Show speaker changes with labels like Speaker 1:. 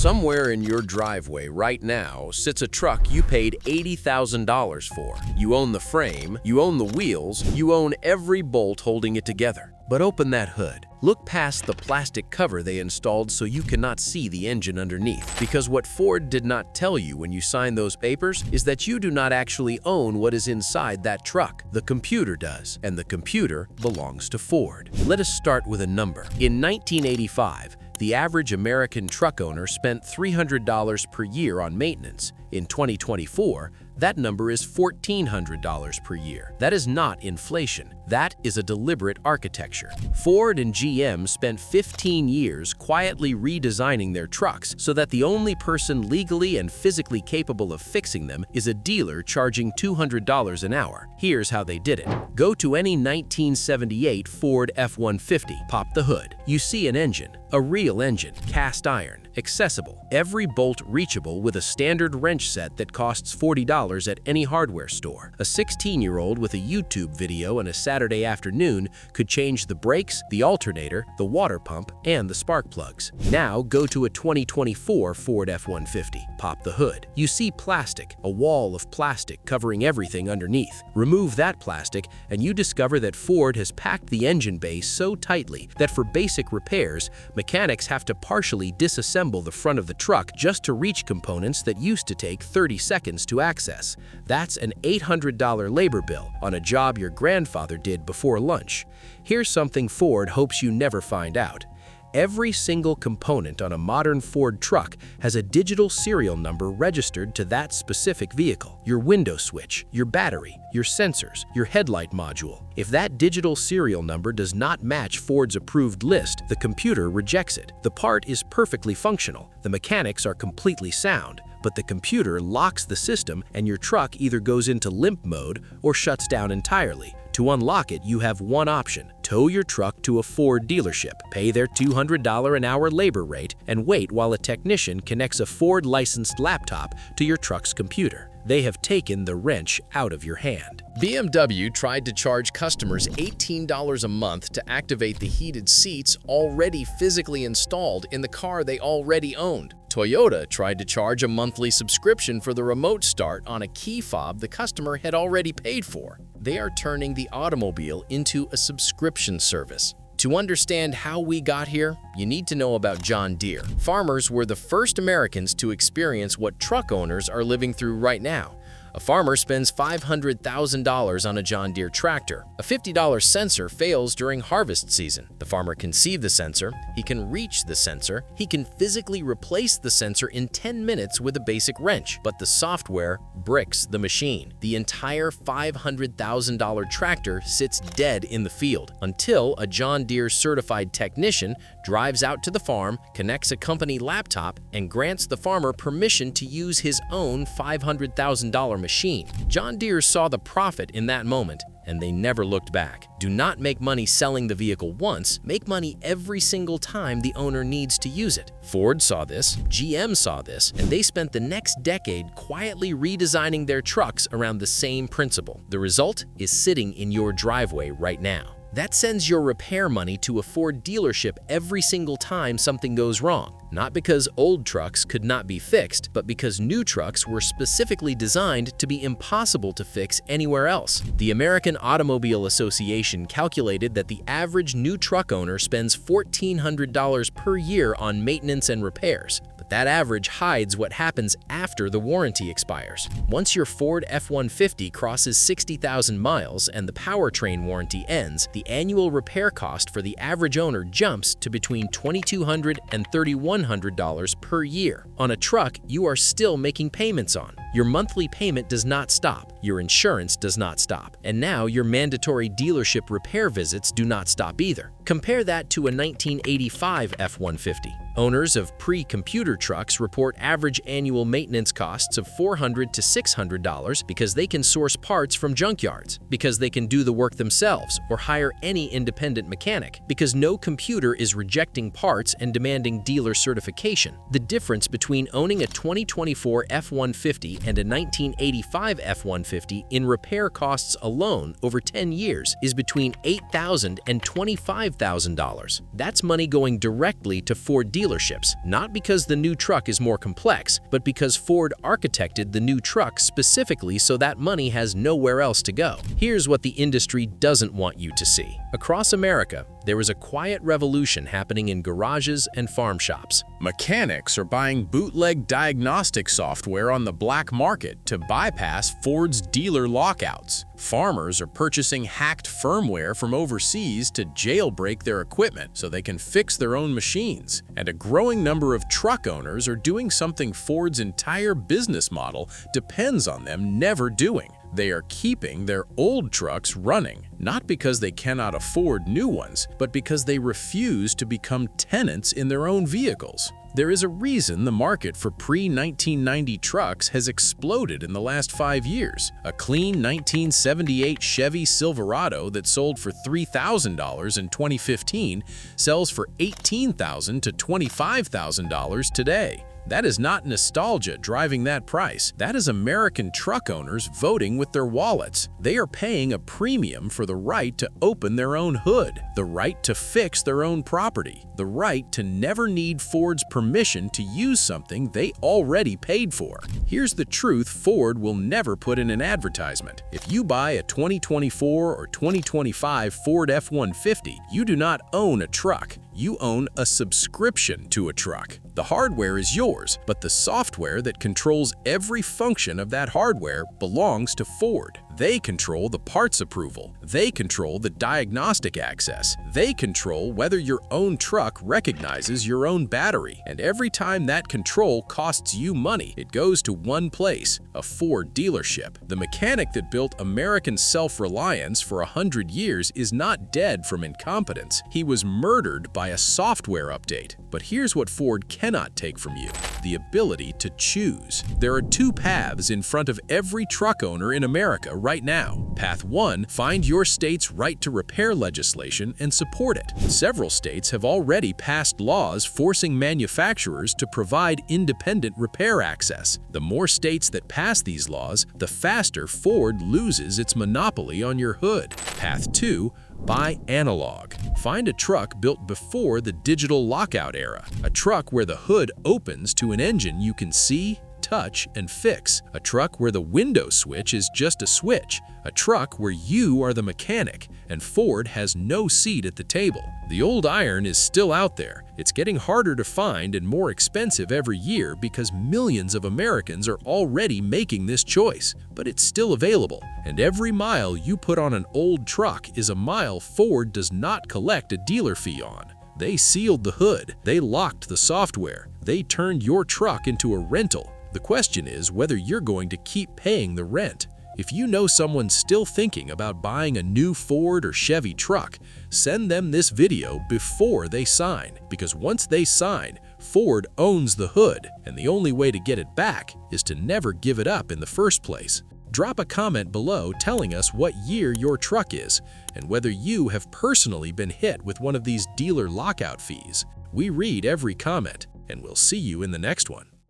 Speaker 1: Somewhere in your driveway right now sits a truck you paid $80,000 for. You own the frame, you own the wheels, you own every bolt holding it together. But open that hood. Look past the plastic cover they installed so you cannot see the engine underneath. Because what Ford did not tell you when you signed those papers is that you do not actually own what is inside that truck. The computer does, and the computer belongs to Ford. Let us start with a number. In 1985, the average American truck owner spent $300 per year on maintenance. In 2024, that number is $1,400 per year. That is not inflation. That is a deliberate architecture. Ford and GM spent 15 years quietly redesigning their trucks so that the only person legally and physically capable of fixing them is a dealer charging $200 an hour. Here's how they did it. Go to any 1978 Ford F-150, pop the hood. You see an engine, a real engine, cast iron, accessible, every bolt reachable with a standard wrench set that costs $40 at any hardware store. A 16-year-old with a YouTube video and a Saturday afternoon could change the brakes, the alternator, the water pump, and the spark plugs. Now go to a 2024 Ford F-150. Pop the hood. You see plastic, a wall of plastic covering everything underneath. Remove that plastic and you discover that Ford has packed the engine base so tightly that for basic repairs, mechanics have to partially disassemble the front of the truck just to reach components that used to take 30 seconds to access. That's an $800 labor bill on a job your grandfather did before lunch. Here's something Ford hopes you never find out. Every single component on a modern Ford truck has a digital serial number registered to that specific vehicle. Your window switch, your battery, your sensors, your headlight module. If that digital serial number does not match Ford's approved list, the computer rejects it. The part is perfectly functional. The mechanics are completely sound, but the computer locks the system and your truck either goes into limp mode or shuts down entirely. To unlock it, you have one option. Tow your truck to a Ford dealership, pay their $200 an hour labor rate, and wait while a technician connects a Ford-licensed laptop to your truck's computer. They have taken the wrench out of your hand. BMW tried to charge customers $18 a month to activate the heated seats already physically installed in the car they already owned. Toyota tried to charge a monthly subscription for the remote start on a key fob the customer had already paid for. They are turning the automobile into a subscription service. To understand how we got here, you need to know about John Deere. Farmers were the first Americans to experience what truck owners are living through right now. A farmer spends $500,000 on a John Deere tractor. A $50 sensor fails during harvest season. The farmer can see the sensor, he can reach the sensor, he can physically replace the sensor in 10 minutes with a basic wrench, but the software bricks the machine. The entire $500,000 tractor sits dead in the field until a John Deere certified technician drives out to the farm, connects a company laptop, and grants the farmer permission to use his own $500,000 machine. John Deere saw the profit in that moment, and they never looked back. Do not make money selling the vehicle once, make money every single time the owner needs to use it. Ford saw this, GM saw this, and they spent the next decade quietly redesigning their trucks around the same principle. The result is sitting in your driveway right now. That sends your repair money to a Ford dealership every single time something goes wrong. Not because old trucks could not be fixed, but because new trucks were specifically designed to be impossible to fix anywhere else. The American Automobile Association calculated that the average new truck owner spends $1,400 per year on maintenance and repairs. But that average hides what happens after the warranty expires. Once your Ford F-150 crosses 60,000 miles and the powertrain warranty ends, the annual repair cost for the average owner jumps to between $2,200 and $3,100 per year. On a truck, you are still making payments on. Your monthly payment does not stop. Your insurance does not stop. And now your mandatory dealership repair visits do not stop either. Compare that to a 1985 F-150. Owners of pre-computer trucks report average annual maintenance costs of $400 to $600 because they can source parts from junkyards, because they can do the work themselves or hire any independent mechanic, because no computer is rejecting parts and demanding dealer certification. The difference between owning a 2024 F-150 and a 1985 F-150 in repair costs alone over 10 years is between $8,000 and $25,000. That's money going directly to Ford dealers dealerships, not because the new truck is more complex, but because Ford architected the new truck specifically so that money has nowhere else to go. Here's what the industry doesn't want you to see. Across America, there is a quiet revolution happening in garages and farm shops.
Speaker 2: Mechanics are buying bootleg diagnostic software on the black market to bypass Ford's dealer lockouts. Farmers are purchasing hacked firmware from overseas to jailbreak their equipment so they can fix their own machines. And a growing number of truck owners are doing something Ford's entire business model depends on them never doing. They are keeping their old trucks running, not because they cannot afford new ones, but because they refuse to become tenants in their own vehicles. There is a reason the market for pre-1990 trucks has exploded in the last 5 years. A clean 1978 Chevy Silverado that sold for $3,000 in 2015 sells for $18,000 to $25,000 today. That is not nostalgia driving that price. That is American truck owners voting with their wallets. They are paying a premium for the right to open their own hood, the right to fix their own property, the right to never need Ford's permission to use something they already paid for. Here's the truth Ford will never put in an advertisement. If you buy a 2024 or 2025 Ford F-150, you do not own a truck. You own a subscription to a truck. The hardware is yours, but the software that controls every function of that hardware belongs to Ford. They control the parts approval. They control the diagnostic access. They control whether your own truck recognizes your own battery. And every time that control costs you money, it goes to one place, a Ford dealership. The mechanic that built American self-reliance for 100 years is not dead from incompetence. He was murdered by a software update. But here's what Ford cannot take from you: the ability to choose. There are two paths in front of every truck owner in America right now. Path 1, find your state's right to repair legislation and support it. Several states have already passed laws forcing manufacturers to provide independent repair access. The more states that pass these laws, the faster Ford loses its monopoly on your hood. Path 2, buy analog. Find a truck built before the digital lockout era. A truck where the hood opens to an engine you can see, touch, and fix. A truck where the window switch is just a switch. A truck where you are the mechanic and Ford has no seat at the table. The old iron is still out there. It's getting harder to find and more expensive every year because millions of Americans are already making this choice. But it's still available, and every mile you put on an old truck is a mile Ford does not collect a dealer fee on. They sealed the hood. They locked the software. They turned your truck into a rental. The question is whether you're going to keep paying the rent. If you know someone still thinking about buying a new Ford or Chevy truck, send them this video before they sign, because once they sign, Ford owns the hood, and the only way to get it back is to never give it up in the first place. Drop a comment below telling us what year your truck is and whether you have personally been hit with one of these dealer lockout fees. We read every comment, and we'll see you in the next one.